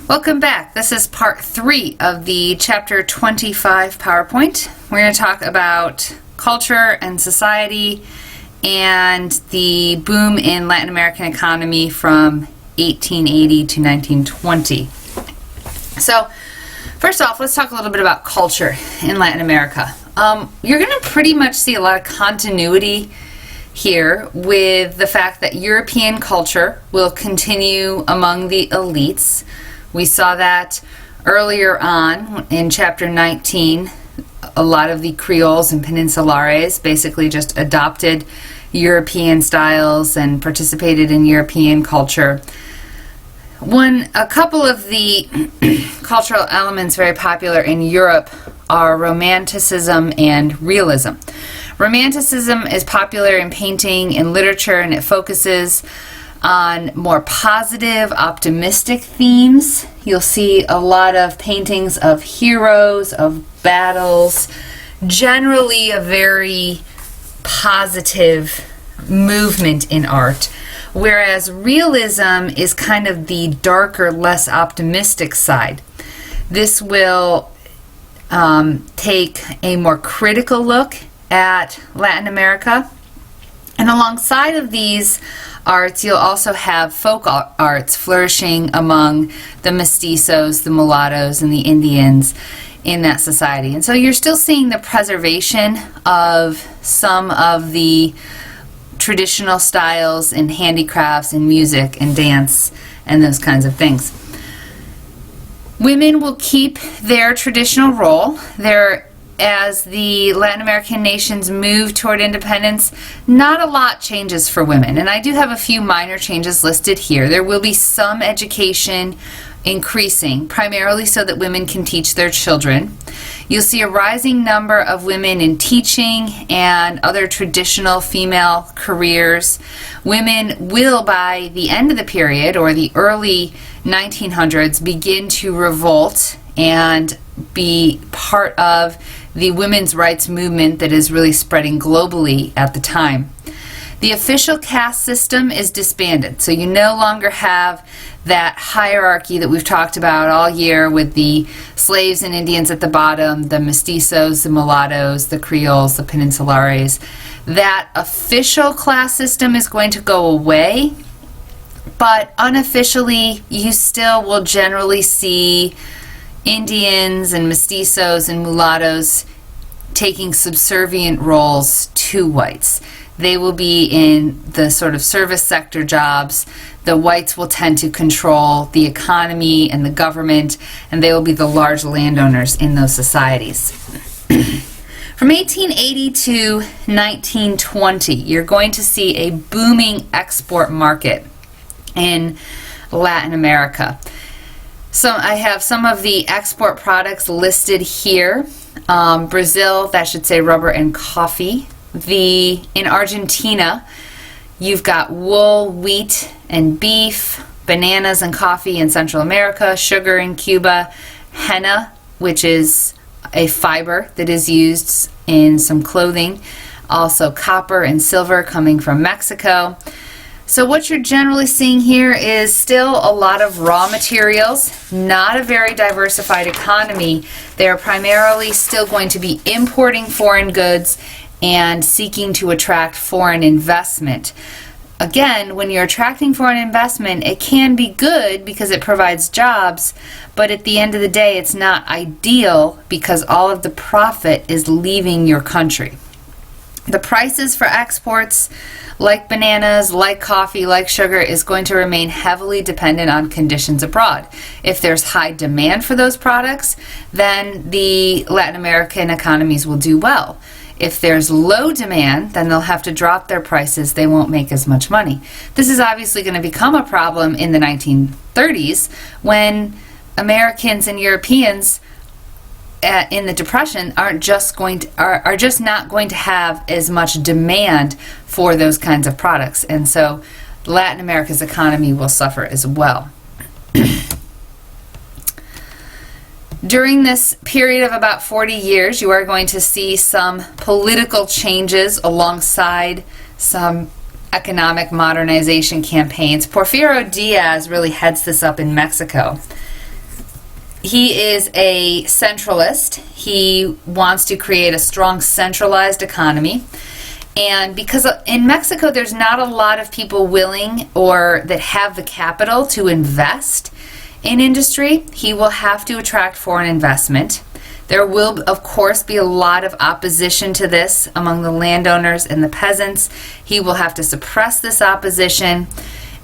Welcome back. This is part 3 of the Chapter 25 PowerPoint. We're going to talk about culture and society and the boom in Latin American economy from 1880 to 1920. So, first off, let's talk a little bit about culture in Latin America. You're going to pretty much see a lot of continuity here with the fact that European culture will continue among the elites. We saw that earlier on in Chapter 19. A lot of the Creoles and Peninsulares basically just adopted European styles and participated in European culture. A couple of the cultural elements very popular in Europe are Romanticism and Realism. Romanticism is popular in painting and literature, and it focuses on more positive, optimistic themes. You'll see a lot of paintings of heroes, of battles, generally a very positive movement in art. Whereas realism is kind of the darker, less optimistic side. This will take a more critical look at Latin America. And alongside of these arts, you'll also have folk arts flourishing among the mestizos, the mulattoes, and the Indians in that society. And so you're still seeing the preservation of some of the traditional styles in handicrafts and music and dance and those kinds of things. Women will keep their traditional role. As the Latin American nations move toward independence, not a lot changes for women. And I do have a few minor changes listed here. There will be some education increasing, primarily so that women can teach their children. You'll see a rising number of women in teaching and other traditional female careers. Women will, by the end of the period, or the early 1900s, begin to revolt and be part of the women's rights movement that is really spreading globally at the time. The official caste system is disbanded, so you no longer have that hierarchy that we've talked about all year with the slaves and Indians at the bottom, the mestizos, the mulattoes, the Creoles, the Peninsulares. That official class system is going to go away, but unofficially you still will generally see Indians and mestizos and mulattoes taking subservient roles to whites. They will be in the sort of service sector jobs. The whites will tend to control the economy and the government, and they will be the large landowners in those societies. From 1880 to 1920, you're going to see a booming export market in Latin America. So I have some of the export products listed here. Brazil, that should say rubber and coffee. In Argentina, you've got wool, wheat, and beef, bananas and coffee in Central America, sugar in Cuba, henna, which is a fiber that is used in some clothing, also copper and silver coming from Mexico. So what you're generally seeing here is still a lot of raw materials, not a very diversified economy. They're primarily still going to be importing foreign goods and seeking to attract foreign investment. Again, when you're attracting foreign investment, it can be good because it provides jobs, but at the end of the day, it's not ideal because all of the profit is leaving your country. The prices for exports, like bananas, like coffee, like sugar, is going to remain heavily dependent on conditions abroad. If there's high demand for those products, then the Latin American economies will do well. If there's low demand, then they'll have to drop their prices. They won't make as much money. This is obviously going to become a problem in the 1930s when Americans and Europeans in the Depression are just not going to have as much demand for those kinds of products, and so Latin America's economy will suffer as well. During this period of about 40 years, you are going to see some political changes alongside some economic modernization campaigns. Porfirio Diaz really heads this up in Mexico. He is a centralist. He wants to create a strong centralized economy. And because in Mexico there's not a lot of people willing or that have the capital to invest in industry, he will have to attract foreign investment. There will, of course, be a lot of opposition to this among the landowners and the peasants. He will have to suppress this opposition.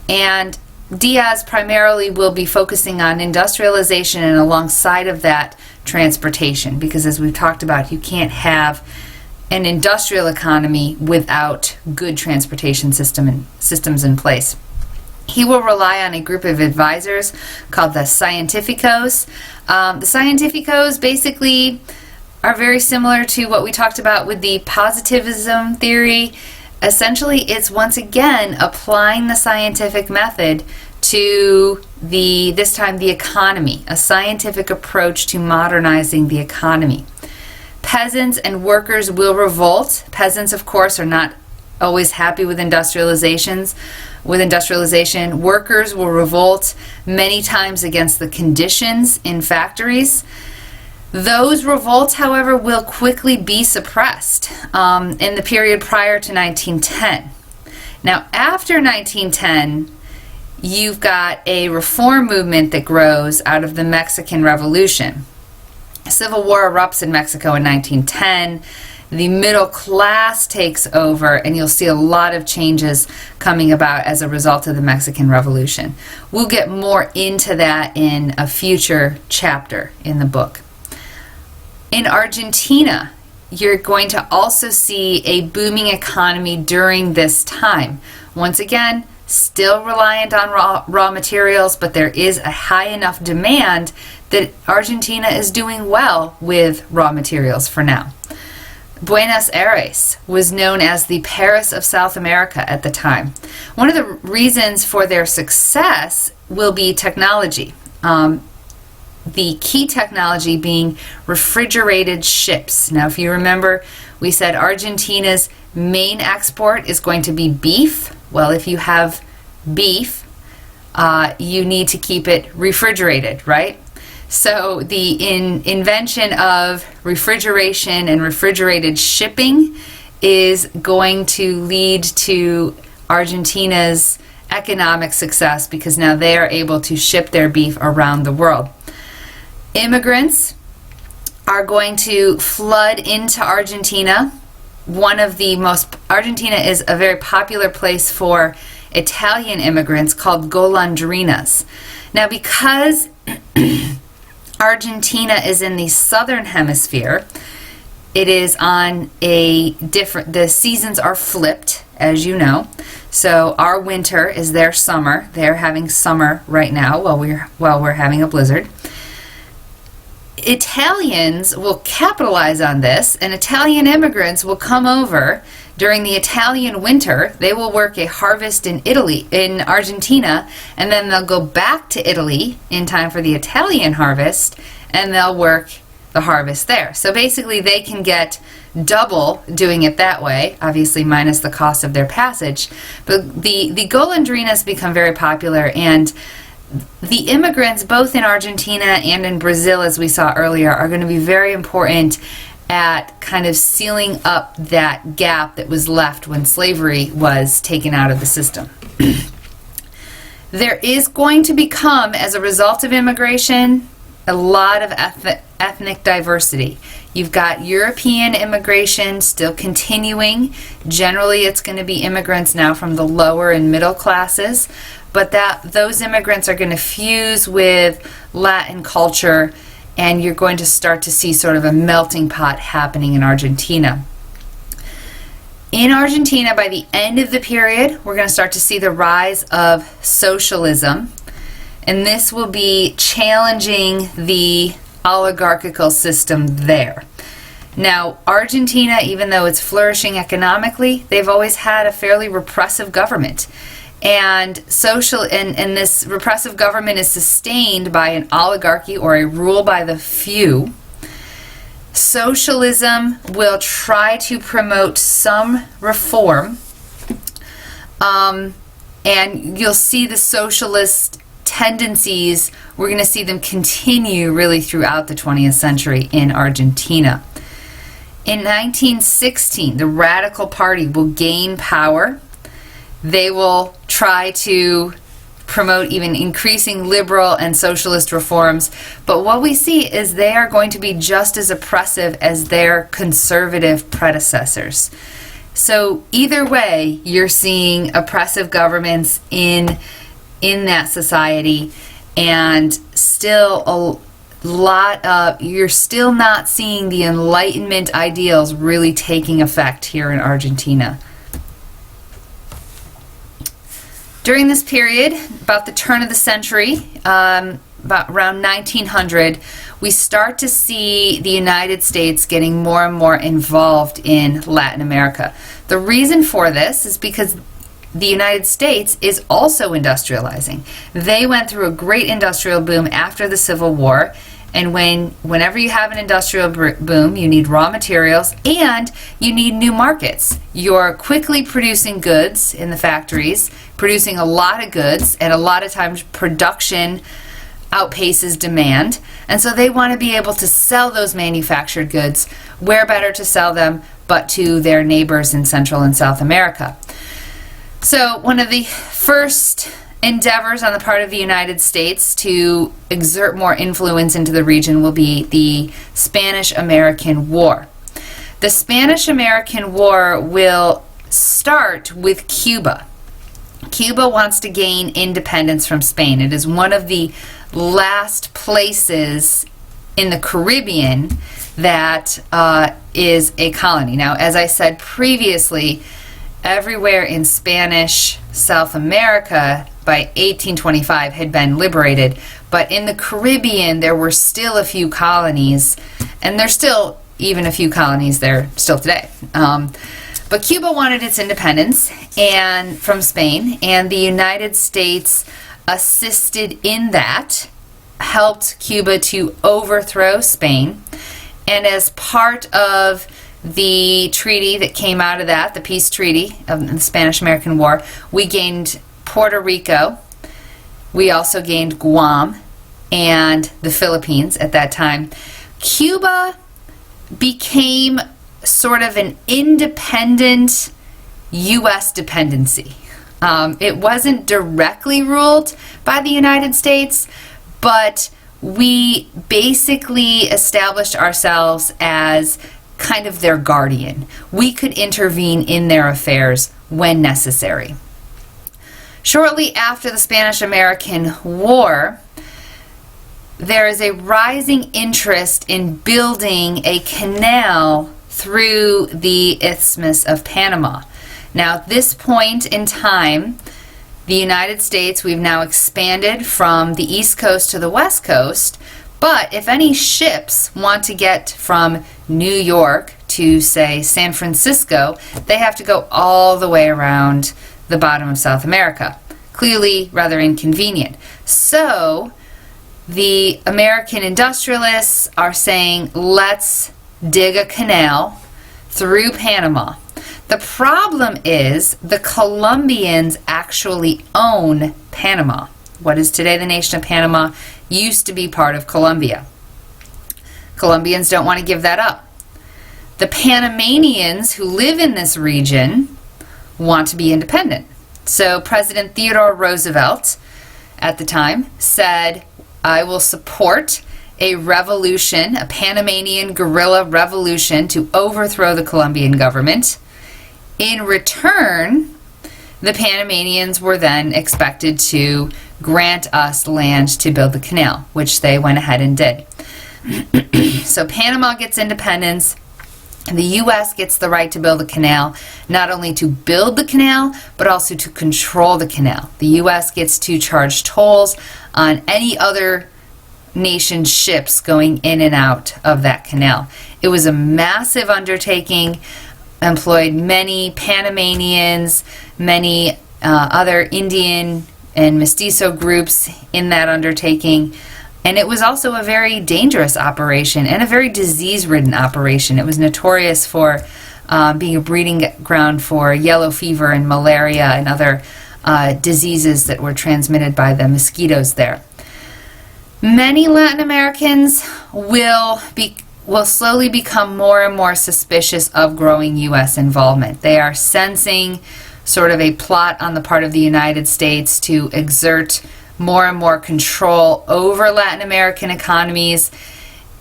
And Diaz primarily will be focusing on industrialization and alongside of that, transportation. Because as we've talked about, you can't have an industrial economy without good transportation systems in place. He will rely on a group of advisors called the Científicos. The Científicos basically are very similar to what we talked about with the positivism theory. Essentially, it's once again applying the scientific method to this time the economy, a scientific approach to modernizing the economy. Peasants and workers will revolt. Peasants, of course, are not always happy with industrialization. Workers will revolt many times against the conditions in factories. Those revolts, however, will quickly be suppressed in the period prior to 1910. Now, after 1910, you've got a reform movement that grows out of the Mexican Revolution. Civil war erupts in Mexico in 1910. The middle class takes over, and you'll see a lot of changes coming about as a result of the Mexican Revolution. We'll get more into that in a future chapter in the book. In Argentina, you're going to also see a booming economy during this time. Once again, still reliant on raw materials, but there is a high enough demand that Argentina is doing well with raw materials for now. Buenos Aires was known as the Paris of South America at the time. One of the reasons for their success will be technology. The key technology being refrigerated ships. Now, if you remember, we said Argentina's main export is going to be beef. Well, if you have beef, you need to keep it refrigerated, right? So the invention of refrigeration and refrigerated shipping is going to lead to Argentina's economic success because now they are able to ship their beef around the world. Immigrants are going to flood into Argentina. Argentina is a very popular place for Italian immigrants called golondrinas. Now, because Argentina is in the southern hemisphere, it is on the seasons are flipped, as you know. So our winter is their summer. They're having summer right now while we're having a blizzard. Italians will capitalize on this, and Italian immigrants will come over during the Italian winter. They will work a harvest in Argentina, and then they'll go back to Italy in time for the Italian harvest, and they'll work the harvest there. So basically they can get double doing it that way, obviously minus the cost of their passage. But the golondrinas become very popular, and the immigrants, both in Argentina and in Brazil, as we saw earlier, are going to be very important at kind of sealing up that gap that was left when slavery was taken out of the system. There is going to become, as a result of immigration, a lot of ethnic diversity. You've got European immigration still continuing. Generally, it's going to be immigrants now from the lower and middle classes, but those immigrants are going to fuse with Latin culture, and you're going to start to see sort of a melting pot happening in Argentina. In Argentina, by the end of the period, we're going to start to see the rise of socialism, and this will be challenging the oligarchical system there. Now, Argentina, even though it's flourishing economically, they've always had a fairly repressive government. And this repressive government is sustained by an oligarchy or a rule by the few. Socialism will try to promote some reform, and you'll see the socialist tendencies, we're going to see them continue really throughout the 20th century in Argentina. In 1916, the Radical Party will gain power. They will try to promote even increasing liberal and socialist reforms, but what we see is they are going to be just as oppressive as their conservative predecessors. So either way, you're seeing oppressive governments in that society, and still you're still not seeing the Enlightenment ideals really taking effect here in Argentina. During this period, about the turn of the century, about around 1900, we start to see the United States getting more and more involved in Latin America. The reason for this is because the United States is also industrializing. They went through a great industrial boom after the Civil War, and whenever you have an industrial boom, you need raw materials and you need new markets. You're quickly producing goods in the factories, producing a lot of goods, and a lot of times production outpaces demand, and so they want to be able to sell those manufactured goods. Where better to sell them but to their neighbors in Central and South America? So one of the first endeavors on the part of the United States to exert more influence into the region will be the Spanish-American War. The Spanish-American War will start with Cuba. Cuba wants to gain independence from Spain. It is one of the last places in the Caribbean that is a colony. Now, as I said previously, everywhere in Spanish South America by 1825 had been liberated, but in the Caribbean there were still a few colonies, and there's still even a few colonies there still today. But Cuba wanted its independence from Spain, and the United States assisted in that, helped Cuba to overthrow Spain, and as part of the treaty that came out of that, the peace treaty of the Spanish-American War, we gained Puerto Rico. We also gained Guam and the Philippines at that time. Cuba became sort of an independent U.S. dependency. It wasn't directly ruled by the United States, but we basically established ourselves as kind of their guardian. We could intervene in their affairs when necessary. Shortly after the Spanish-American War, there is a rising interest in building a canal through the Isthmus of Panama. Now, at this point in time, the United States, we've now expanded from the East Coast to the West Coast, but if any ships want to get from New York to, say, San Francisco, they have to go all the way around the bottom of South America. Clearly rather inconvenient. So the American industrialists are saying, let's dig a canal through Panama. The problem is the Colombians actually own Panama. What is today the nation of Panama used to be part of Colombia. Colombians don't want to give that up. The Panamanians who live in this region want to be independent. So President Theodore Roosevelt at the time said, I will support a revolution, a Panamanian guerrilla revolution to overthrow the Colombian government. In return, the Panamanians were then expected to grant us land to build the canal, which they went ahead and did. So Panama gets independence. The U.S. gets the right to build the canal, not only to build the canal, but also to control the canal. The U.S. gets to charge tolls on any other nation's ships going in and out of that canal. It was a massive undertaking, employed many Panamanians, many other Indian and Mestizo groups in that undertaking. And it was also a very dangerous operation and a very disease-ridden operation. It was notorious for being a breeding ground for yellow fever and malaria and other diseases that were transmitted by the mosquitoes there. Many Latin Americans will slowly become more and more suspicious of growing U.S. involvement. They are sensing sort of a plot on the part of the United States to exert more and more control over Latin American economies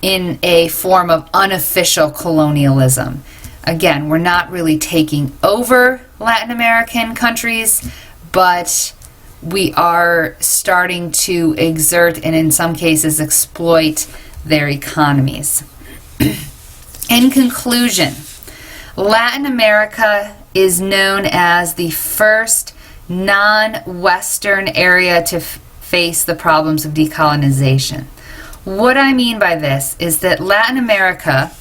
in a form of unofficial colonialism. Again, we're not really taking over Latin American countries, but we are starting to exert and in some cases exploit their economies. In conclusion, Latin America is known as the first non-Western area to face the problems of decolonization. What I mean by this is that Latin America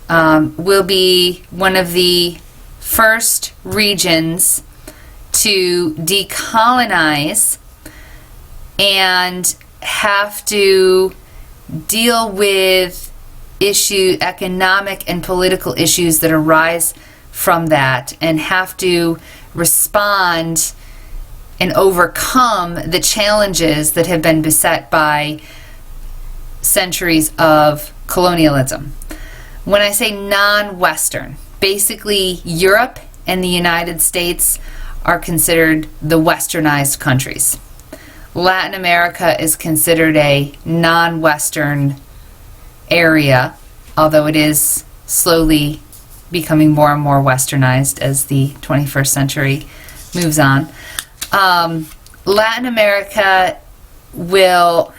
will be one of the first regions to decolonize and have to deal with economic and political issues that arise from that, and have to respond and overcome the challenges that have been beset by centuries of colonialism. When I say non-Western, basically Europe and the United States are considered the westernized countries. Latin America is considered a non-Western area, although it is slowly becoming more and more westernized as the 21st century moves on. Latin America will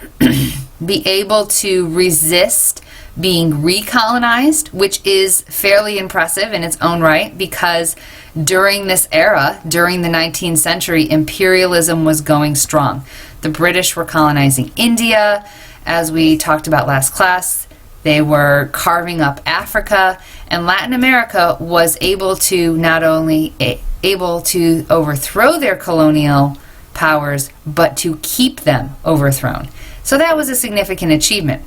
be able to resist being recolonized, which is fairly impressive in its own right, because during this era, during the 19th century, imperialism was going strong. The British were colonizing India, as we talked about last class. They were carving up Africa, and Latin America was able to not only able to overthrow their colonial powers, but to keep them overthrown. So that was a significant achievement.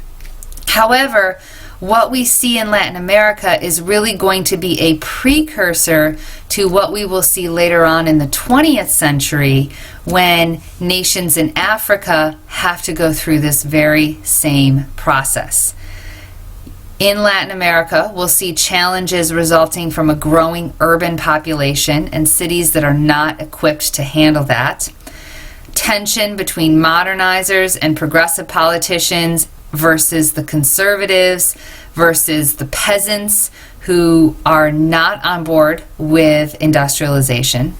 However, what we see in Latin America is really going to be a precursor to what we will see later on in the 20th century, when nations in Africa have to go through this very same process. In Latin America, we'll see challenges resulting from a growing urban population and cities that are not equipped to handle that. Tension between modernizers and progressive politicians versus the conservatives versus the peasants who are not on board with industrialization.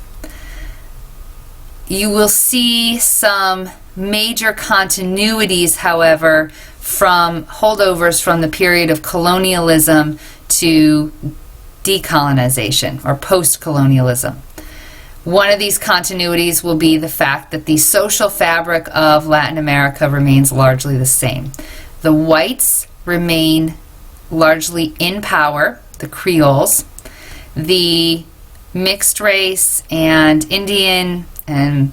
You will see some major continuities, however, from holdovers from the period of colonialism to decolonization or post-colonialism. One of these continuities will be the fact that the social fabric of Latin America remains largely the same. The whites remain largely in power, the Creoles. The mixed race and Indian and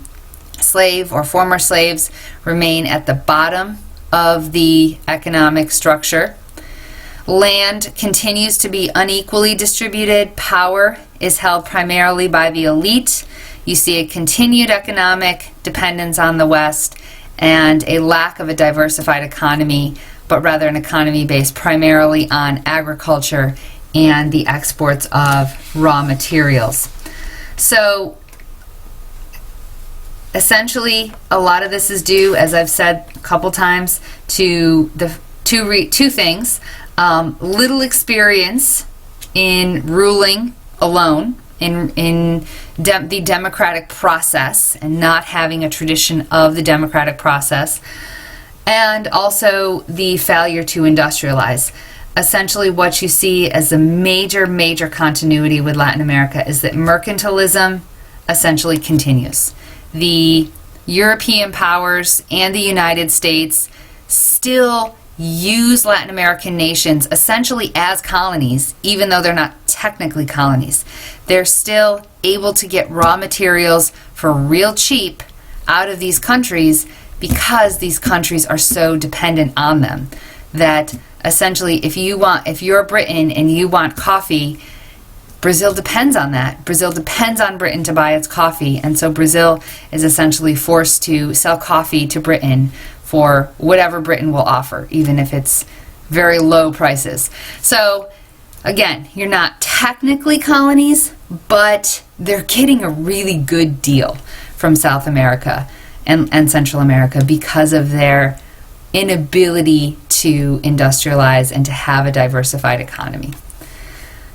slave or former slaves remain at the bottom of the economic structure. Land continues to be unequally distributed. Power is held primarily by the elite. You see a continued economic dependence on the West and a lack of a diversified economy, but rather an economy based primarily on agriculture and the exports of raw materials. So essentially, a lot of this is due, as I've said a couple times, to the two things. Little experience in ruling alone, in the democratic process, and not having a tradition of the democratic process, and also the failure to industrialize. Essentially, what you see as a major continuity with Latin America is that mercantilism essentially continues. The European powers and the United States still use Latin American nations essentially as colonies, even though they're not technically colonies. They're still able to get raw materials for real cheap out of these countries because these countries are so dependent on them that essentially if you're Britain and you want coffee, Brazil depends on that. Brazil depends on Britain to buy its coffee, and so Brazil is essentially forced to sell coffee to Britain for whatever Britain will offer, even if it's very low prices. So again, you're not technically colonies, but they're getting a really good deal from South America and Central America because of their inability to industrialize and to have a diversified economy.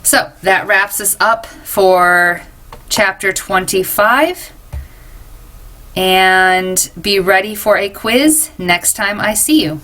So that wraps us up for chapter 25. And be ready for a quiz next time I see you.